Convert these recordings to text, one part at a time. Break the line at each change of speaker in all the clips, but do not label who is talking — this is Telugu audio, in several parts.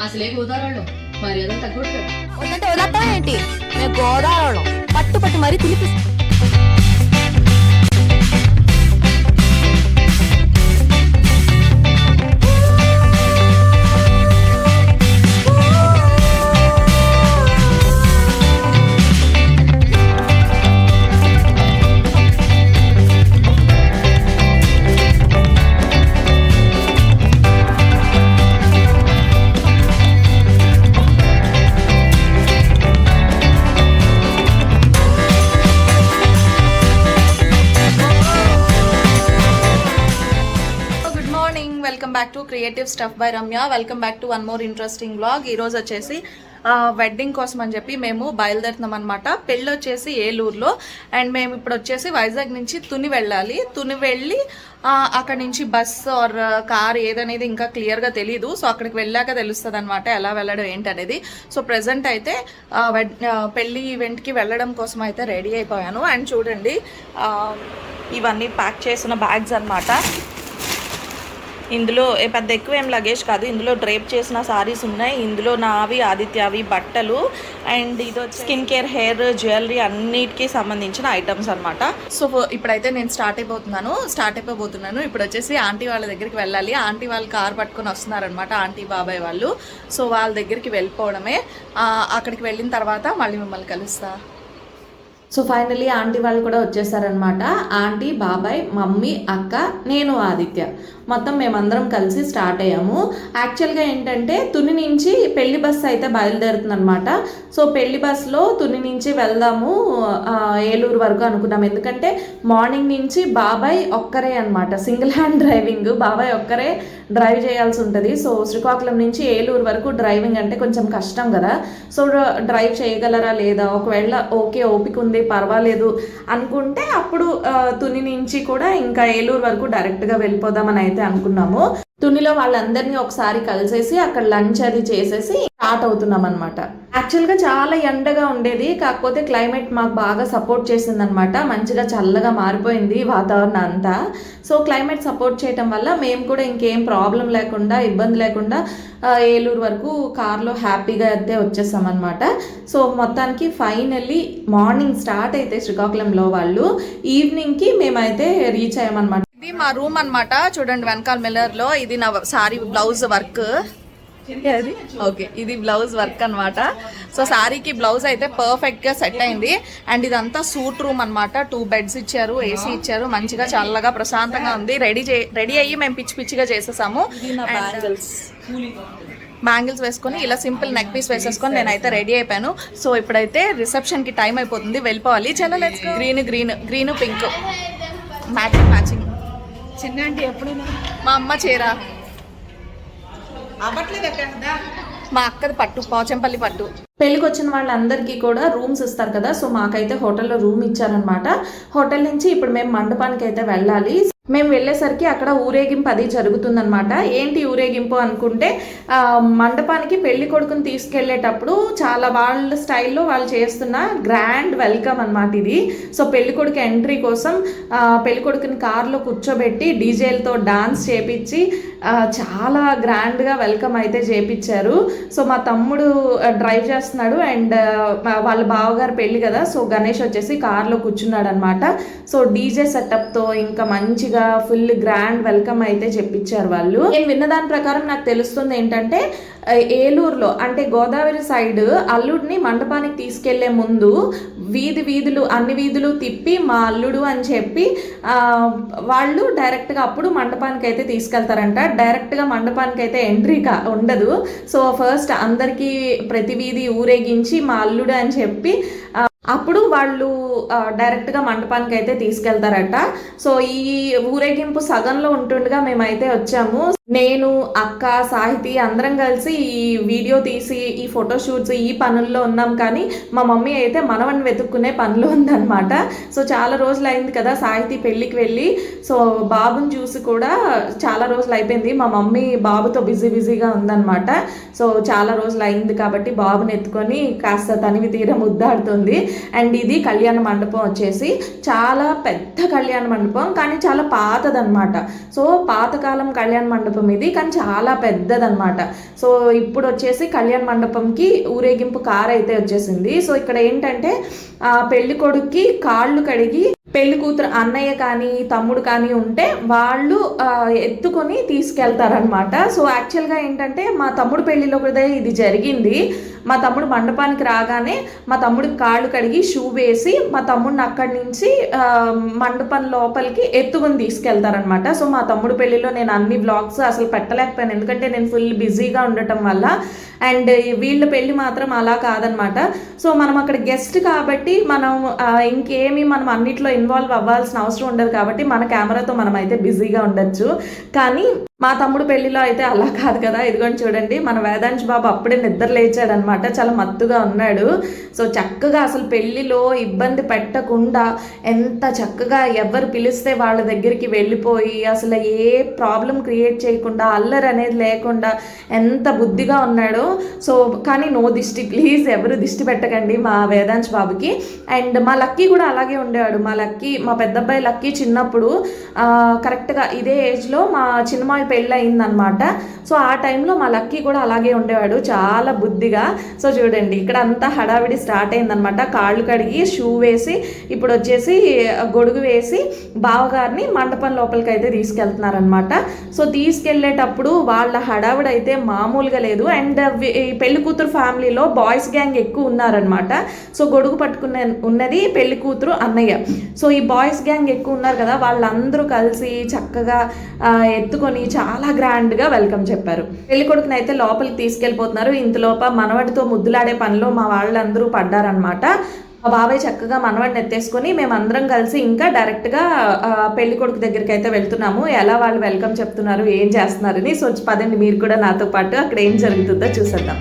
అసలే గోదావరిలో మర్యాద తగ్గొచ్చు కదా.
వద్దంటే వదలతాం ఏంటి? మేము గోదావరిలో పట్టు పట్టు మరీ తినిపిస్తాం. Welcome back to creative stuff by Ramya. Welcome back to one more interesting vlog. ఈరోజు వచ్చేసి వెడ్డింగ్ కోసం అని చెప్పి మేము బయలుదేరుతున్నాం అనమాట. పెళ్ళి వచ్చేసి ఏలూరులో అండ్ మేము ఇప్పుడు వచ్చేసి వైజాగ్ నుంచి తుని వెళ్ళాలి. తుని వెళ్ళి అక్కడ నుంచి బస్ ఆర్ కార్ ఏదనేది ఇంకా క్లియర్గా తెలీదు. సో అక్కడికి వెళ్ళాక తెలుస్తుంది అనమాట ఎలా వెళ్ళడం ఏంటనేది. సో ప్రజెంట్ అయితే పెళ్ళి ఈవెంట్కి వెళ్ళడం కోసం అయితే రెడీ అయిపోయాను. అండ్ చూడండి ఇవన్నీ ప్యాక్ చేసిన బ్యాగ్స్ అనమాట. ఇందులో పెద్ద ఎక్కువ ఏం లగేజ్ కాదు. ఇందులో డ్రేప్ చేసిన సారీస్ ఉన్నాయి. ఇందులో నావి ఆదిత్యవి బట్టలు అండ్ ఇది స్కిన్ కేర్ హెయిర్ జ్యువెలరీ అన్నిటికీ సంబంధించిన ఐటమ్స్ అనమాట. సో ఇప్పుడైతే నేను స్టార్ట్ అయిపోబోతున్నాను. ఇప్పుడు వచ్చేసి ఆంటీ వాళ్ళ దగ్గరికి వెళ్ళాలి. ఆంటీ వాళ్ళు కార్ పట్టుకొని వస్తున్నారనమాట, ఆంటీ బాబాయ్ వాళ్ళు. సో వాళ్ళ దగ్గరికి వెళ్ళిపోవడమే. అక్కడికి వెళ్ళిన తర్వాత మళ్ళీ మిమ్మల్ని కలుస్తా. సో ఫైనలీ ఆంటీ వాళ్ళు కూడా వచ్చేసారనమాట. ఆంటీ, బాబాయ్, మమ్మీ, అక్క, నేను, ఆదిత్య మొత్తం మేమందరం కలిసి స్టార్ట్ అయ్యాము. యాక్చువల్గా ఏంటంటే తుని నుంచి పెళ్లి బస్సు అయితే బయలుదేరుతుంది అనమాట. సో పెళ్లి బస్సులో తుని నుంచి వెళ్దాము ఏలూరు వరకు అనుకున్నాం. ఎందుకంటే మార్నింగ్ నుంచి బాబాయ్ ఒక్కరే అనమాట, సింగిల్ హ్యాండ్ డ్రైవింగ్. బాబాయ్ ఒక్కరే డ్రైవ్ చేయాల్సి ఉంటుంది. సో శ్రీకాకుళం నుంచి ఏలూరు వరకు డ్రైవింగ్ అంటే కొంచెం కష్టం కదా. సో డ్రైవ్ చేయగలరా లేదా, ఒకవేళ ఓకే ఓపిక ఉంది పర్వాలేదు అనుకుంటే అప్పుడు తుని నుంచి కూడా ఇంకా ఏలూరు వరకు డైరెక్ట్గా వెళ్ళిపోదామని అయితే అనుకున్నాము. తునిలో వాళ్ళందరినీ ఒకసారి కలిసేసి అక్కడ లంచ్ అది చేసేసి స్టార్ట్ అవుతున్నాం అనమాట. యాక్చువల్గా చాలా ఎండగా ఉండేది, కాకపోతే క్లైమేట్ మాకు బాగా సపోర్ట్ చేసిందనమాట. మంచిగా చల్లగా మారిపోయింది వాతావరణం అంతా. సో క్లైమేట్ సపోర్ట్ చేయటం వల్ల మేము కూడా ఇంకేం ప్రాబ్లం లేకుండా ఇబ్బంది లేకుండా ఏలూరు వరకు కార్లో హ్యాపీగా అయితే వచ్చేసాం అనమాట. సో మొత్తానికి ఫైనల్లీ మార్నింగ్ స్టార్ట్ అయితే శ్రీకాకుళంలో వాళ్ళు ఈవినింగ్కి మేమైతే రీచ్ అయ్యామన్నమాట. ఇది మా రూమ్ అనమాట. చూడండి వెనకాల మిల్లర్ లో ఇది నా సారీ బ్లౌజ్ వర్క్. ఓకే, ఇది బ్లౌజ్ వర్క్ అనమాట. సో సారీకి బ్లౌజ్ అయితే పర్ఫెక్ట్ గా సెట్ అయింది. అండ్ ఇదంతా సూట్ రూమ్ అనమాట. 2 బెడ్స్ ఇచ్చారు, ఏసీ ఇచ్చారు, మంచిగా చల్లగా ప్రశాంతంగా ఉంది. రెడీ అయ్యి మేము పిచ్చిగా చేసేసాము. బ్యాంగిల్స్ వేసుకొని ఇలా సింపుల్ నెక్ పీస్ వేసేసుకొని నేనైతే రెడీ అయిపోయాను. సో ఇప్పుడైతే రిసెప్షన్ కి టైం అయిపోతుంది, వెళ్ళిపోవాలి. చాలా గ్రీన్ పింక్ మ్యాచింగ్. చిన్న అంటే ఎప్పుడైనా మా అమ్మ చీర, మా అక్కది పట్టు, పోచంపల్లి పట్టు. పెళ్ళికి వచ్చిన వాళ్ళందరికీ కూడా రూమ్స్ ఇస్తారు కదా. సో మాకైతే హోటల్లో రూమ్ ఇచ్చారనమాట. హోటల్ నుంచి ఇప్పుడు మేము మండపానికి అయితే వెళ్ళాలి. మేము వెళ్ళేసరికి అక్కడ ఊరేగింపు అది జరుగుతుందనమాట. ఏంటి ఊరేగింపు అనుకుంటే మండపానికి పెళ్లి కొడుకుని తీసుకెళ్లేటప్పుడు చాలా వాళ్ళ స్టైల్లో వాళ్ళు చేస్తున్న గ్రాండ్ వెల్కమ్ అనమాట ఇది. సో పెళ్లి కొడుకు ఎంట్రీ కోసం పెళ్లి కొడుకుని కార్లో కూర్చోబెట్టి డీజేలతో డాన్స్ చేపించి చాలా గ్రాండ్గా వెల్కమ్ అయితే చేపించారు. సో మా తమ్ముడు డ్రైవ్ చేస్తున్నాడు అండ్ వాళ్ళ బావగారు పెళ్లి కదా. సో గణేష్ వచ్చేసి కార్లో కూర్చున్నాడు అనమాట. సో డీజే సెటప్తో ఇంకా మంచిగా ఫుల్ గ్రాండ్ వెల్కమ్ అయితే చెప్పించారు వాళ్ళు. నేను విన్న దాని ప్రకారం నాకు తెలుస్తుంది ఏంటంటే ఏలూరులో అంటే గోదావరి సైడ్ అల్లుడిని మండపానికి తీసుకెళ్లే ముందు అన్ని వీధులు తిప్పి మా అల్లుడు అని చెప్పి వాళ్ళు డైరెక్ట్గా అప్పుడు మండపానికి అయితే తీసుకెళ్తారంట. డైరెక్ట్గా మండపానికి అయితే ఎంట్రీగా ఉండదు. సో ఫస్ట్ అందరికీ ప్రతి వీధి ఊరేగించి మా అల్లుడు అని చెప్పి అప్పుడు వాళ్ళు డైరెక్ట్గా మండపానికి అయితే తీసుకెళ్తారట. సో ఈ ఊరేగింపు సగంలో ఉంటుండగా మేమైతే వచ్చాము. నేను, అక్క, సాహితి అందరం కలిసి ఈ వీడియో తీసి ఈ ఫోటోషూట్స్ ఈ పనుల్లో ఉన్నాం. కానీ మా మమ్మీ అయితే మనవన్ని వెతుక్కునే పనిలో ఉందన్నమాట. సో చాలా రోజులు అయింది కదా సాహితి పెళ్ళికి వెళ్ళి. సో బాబుని చూసి కూడా చాలా రోజులు అయిపోయింది. మా మమ్మీ బాబుతో బిజీగా ఉందన్నమాట. సో చాలా రోజులు అయింది కాబట్టి బాబుని ఎత్తుకొని కాస్త తనివి తీర ముద్దాడుతుంది. అండ్ ఇది కళ్యాణ మండపం వచ్చేసి చాలా పెద్ద కళ్యాణ మండపం, కానీ చాలా పాతదన్నమాట. సో పాతకాలం కళ్యాణ మండపం మండపం ఇది, కానీ చాలా పెద్దదన్నమాట. సో ఇప్పుడు వచ్చేసి కళ్యాణ మండపంకి ఊరేగింపు కార్ అయితే వచ్చేసింది. సో ఇక్కడ ఏంటంటే పెళ్లి కొడుక్కి కాళ్ళు కడిగి పెళ్లి కూతురు అన్నయ్య కానీ తమ్ముడు కానీ ఉంటే వాళ్ళు ఎత్తుకొని తీసుకెళ్తారనమాట. సో యాక్చువల్గా ఏంటంటే మా తమ్ముడు పెళ్లిలో కూడా ఇది జరిగింది. మా తమ్ముడు మండపానికి రాగానే మా తమ్ముడికి కాళ్ళు కడిగి షూ వేసి మా తమ్ముడిని అక్కడి నుంచి మండపం లోపలికి ఎత్తుకొని తీసుకెళ్తారనమాట. సో మా తమ్ముడు పెళ్లిలో నేను అన్ని వ్లాగ్స్ అసలు పెట్టలేకపోయాను, ఎందుకంటే నేను ఫుల్ బిజీగా ఉండటం వల్ల. అండ్ వీళ్ళ పెళ్ళి మాత్రం అలా కాదనమాట. సో మనం అక్కడ గెస్ట్ కాబట్టి మనం ఇంకేమి మనం అన్నిట్లో ఇన్వాల్వ్ అవ్వాల్సిన అవసరం ఉండదు కాబట్టి మన కెమెరాతో మనం అయితే బిజీగా ఉండొచ్చు. కానీ మా తమ్ముడు పెళ్లిలో అయితే అలా కాదు కదా. ఇదిగోండి చూడండి, మన వేదాంశ్ బాబు అప్పుడే నిద్ర లేచాడనమాట, చాలా మత్తుగా ఉన్నాడు. సో చక్కగా అసలు పెళ్లిలో ఇబ్బంది పెట్టకుండా ఎంత చక్కగా ఎవరు పిలిస్తే వాళ్ళ దగ్గరికి వెళ్ళిపోయి అసలు ఏ ప్రాబ్లం క్రియేట్ చేయకుండా అల్లరి అనేది లేకుండా ఎంత బుద్ధిగా ఉన్నాడో. సో కానీ నో దిష్టి, ప్లీజ్ ఎవరు దిష్టి పెట్టకండి మా వేదాంశ్ బాబుకి. అండ్ మా లక్కీ కూడా అలాగే ఉండేవాడు. మా పెద్దబ్బాయి లక్కీ చిన్నప్పుడు కరెక్ట్గా ఇదే ఏజ్లో మా చిన్నమాయి పెళ్ళి అయిందనమాట. సో ఆ టైంలో మా లక్కీ కూడా అలాగే ఉండేవాడు, చాలా బుద్ధిగా. సో చూడండి ఇక్కడ అంతా హడావిడి స్టార్ట్ అయిందనమాట. కాళ్ళు కడిగి షూ వేసి ఇప్పుడు వచ్చేసి గొడుగు వేసి బావగారిని మండపం లోపలికి అయితే తీసుకెళ్తున్నారనమాట. సో తీసుకెళ్లేటప్పుడు వాళ్ళ హడావిడి అయితే మామూలుగా లేదు. అండ్ పెళ్లి కూతురు ఫ్యామిలీలో బాయ్స్ గ్యాంగ్ ఎక్కువ ఉన్నారనమాట. సో గొడుగు ఉన్నది పెళ్లి కూతురు అన్నయ్య. సో ఈ బాయ్స్ గ్యాంగ్ ఎక్కువ ఉన్నారు కదా, వాళ్ళందరూ కలిసి చక్కగా ఎత్తుకొని చాలా గ్రాండ్గా వెల్కమ్ చెప్పారు. పెళ్లి కొడుకుని అయితే లోపలికి తీసుకెళ్ళిపోతున్నారు. ఇంతలోప మనవడితో ముద్దులాడే పనిలో మా వాళ్ళందరూ పడ్డారనమాట. మా బాబాయ్ చక్కగా మనవాడిని ఎత్తేసుకొని మేమందరం కలిసి ఇంకా డైరెక్ట్గా పెళ్లి కొడుకు దగ్గరికి అయితే వెళ్తున్నాము. ఎలా వాళ్ళు వెల్కమ్ చెప్తున్నారు, ఏం చేస్తున్నారని. సో పదండి మీరు కూడా నాతో పాటు అక్కడ ఏం జరుగుతుందో చూసేద్దాం.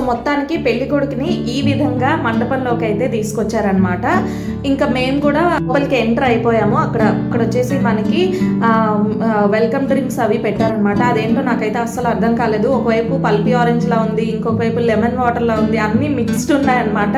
మొత్తానికి పెళ్లి కొడుకుని ఈ విధంగా మండపంలోకి అయితే తీసుకొచ్చారనమాట. ఇంకా మేము కూడా లోపలికి ఎంటర్ అయిపోయాము. అక్కడ వచ్చేసి మనకి వెల్కమ్ డ్రింక్స్ అవి పెట్టారనమాట. అదేంటో నాకైతే అస్సలు అర్థం కాలేదు. ఒకవైపు పల్పీ ఆరెంజ్ లా ఉంది, ఇంకొక వైపు లెమన్ వాటర్ లా ఉంది, అన్నీ మిక్స్డ్ ఉన్నాయన్నమాట.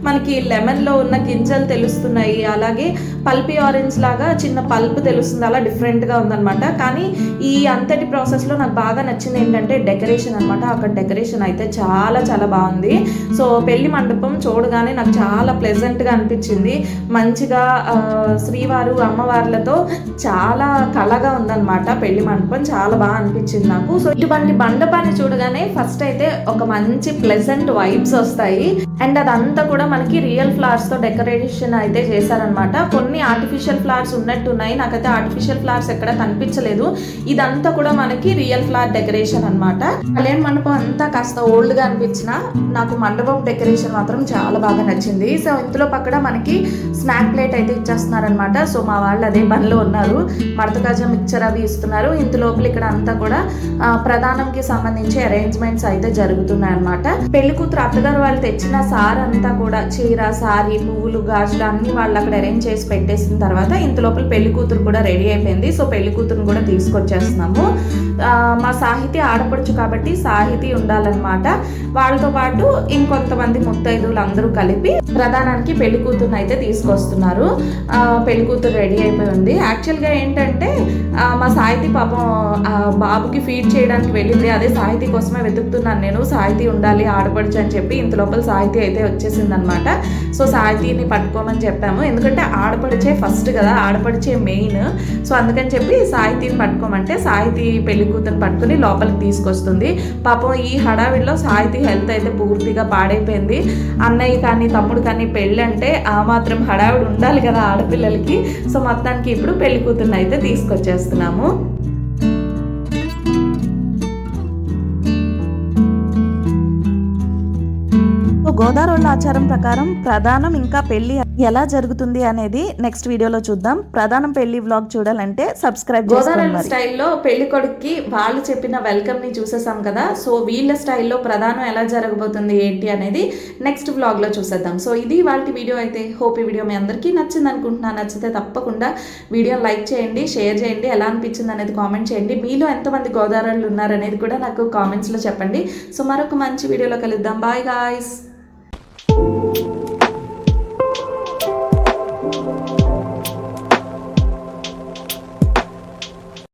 మనకి లెమన్లో ఉన్న గింజలు తెలుస్తున్నాయి, అలాగే పల్పీ ఆరెంజ్ లాగా చిన్న పల్ప్ తెలుస్తుంది, అలా డిఫరెంట్గా ఉందన్నమాట. కానీ ఈ అంతటి ప్రాసెస్లో నాకు బాగా నచ్చింది ఏంటంటే డెకరేషన్ అనమాట. అక్కడ డెకరేషన్ అయితే చాలా చాలా బాగుంది. సో పెళ్లి మండపం చూడగానే నాకు చాలా ప్లెజెంట్గా అనిపించింది. మంచిగా శ్రీవారు అమ్మవార్లతో చాలా కళగా ఉందన్నమాట. పెళ్లి మండపం చాలా బాగా అనిపించింది నాకు. సో ఇటువంటి మండపాన్ని చూడగానే ఫస్ట్ అయితే ఒక మంచి ప్లెజెంట్ వైబ్స్ వస్తాయి. అండ్ అదంతా కూడా మనకి రియల్ ఫ్లవర్స్ తో డెకరేషన్ అయితే చేశారనమాట. కొన్ని ఆర్టిఫిషియల్ ఫ్లవర్స్ ఉన్నట్టున్నాయి, నాకైతే ఆర్టిఫిషియల్ ఫ్లవర్స్ ఎక్కడ కనిపించలేదు. ఇదంతా కూడా మనకి రియల్ ఫ్లవర్ డెకరేషన్ అనమాట. కళ్యాణ మండపం అంతా కాస్త ఓల్డ్ గా అనిపించిన నాకు మండపం డెకరేషన్ మాత్రం చాలా బాగా నచ్చింది. సో ఇందులో పక్కన మనకి స్నాక్ ప్లేట్ అయితే ఇచ్చేస్తున్నారనమాట. సో మా వాళ్ళు అదే పనిలో ఉన్నారు, మడతకాజా మిక్చర్ అవి ఇస్తున్నారు. ఇంత లోపల ఇక్కడ అంతా కూడా ప్రధానంకి సంబంధించి అరేంజ్మెంట్స్ అయితే జరుగుతున్నాయి అనమాట. పెళ్లి కూతురు అత్తగారు వాళ్ళు తెచ్చిన సార్ అంతా కూడా చీర, సారీ, పువ్వులు, గాజులు అన్ని వాళ్ళు అక్కడ అరేంజ్ చేసి పెట్టేసిన తర్వాత ఇంత లోపల పెళ్లి కూతురు కూడా రెడీ అయిపోయింది. సో పెళ్లి కూతురుని కూడా తీసుకొచ్చేస్తున్నాము. మా సాహితీ ఆడపడుచు కాబట్టి సాహితీ ఉండాలన్నమాట. వాళ్ళతో పాటు ఇంకొంతమంది ముత్తైదువులు అందరూ కలిపి ప్రధానానికి పెళ్లి కూతురుని అయితే తీసుకొస్తున్నారు. పెళ్లి కూతురు రెడీ అయిపోయి ఉంది. యాక్చువల్గా ఏంటంటే మా సాహితీ పాపం బాబుకి ఫీడ్ చేయడానికి వెళ్ళింది. అదే సాహితీ కోసమే వెతుకుతున్నాను నేను, సాహితీ ఉండాలి ఆడపడుచు అని చెప్పి. ఇంత లోపల సాహితీ అయితే వచ్చేసింది అనమాట. సో సాహితీని పట్టుకోమని చెప్పాము, ఎందుకంటే ఆడపడిచే ఫస్ట్ కదా, ఆడపడిచే మెయిన్. సో అందుకని చెప్పి సాహితీని పట్టుకోమంటే సాహితీ పెళ్లి కూతురుని పట్టుకుని లోపలికి తీసుకొస్తుంది. పాపం ఈ హడావిడిలో సాహితీ హెల్త్ అయితే పూర్తిగా పాడైపోయింది. అన్నయ్య కానీ తమ్ముడు కానీ పెళ్ళి అంటే ఆ మాత్రం హడావిడి ఉండాలి కదా ఆడపిల్లలకి. సో మొత్తానికి ఇప్పుడు పెళ్లి కూతురుని అయితే తీసుకొచ్చేస్తున్నాము. గోదావరి ఆచారం ప్రకారం ప్రధానం ఇంకా పెళ్లి ఎలా జరుగుతుంది అనేది నెక్స్ట్ వీడియోలో చూద్దాం. ప్రధానం పెళ్లి వ్లాగ్ చూడాలంటే సబ్స్క్రైబ్ చేసుకోండి. స్టైల్లో పెళ్లి కొడుక్కి వాళ్ళు చెప్పిన వెల్కమ్ ని చూసేసాం కదా. సో వీళ్ళ స్టైల్లో ప్రధానం ఎలా జరగబోతుంది ఏంటి అనేది నెక్స్ట్ వ్లాగ్ లో చూసేద్దాం. సో ఇది వాళ్ళ వీడియో అయితే. హోప్ ఈ వీడియో మీ అందరికీ నచ్చింది అనుకుంటున్నాను. నచ్చితే తప్పకుండా వీడియోని లైక్ చేయండి, షేర్ చేయండి, ఎలా అనిపించింది అనేది కామెంట్ చేయండి. మీలో ఎంతమంది గోదావరిలు ఉన్నారనేది కూడా నాకు కామెంట్స్లో చెప్పండి. సో మరొక మంచి వీడియోలో కలుద్దాం. Bye guys.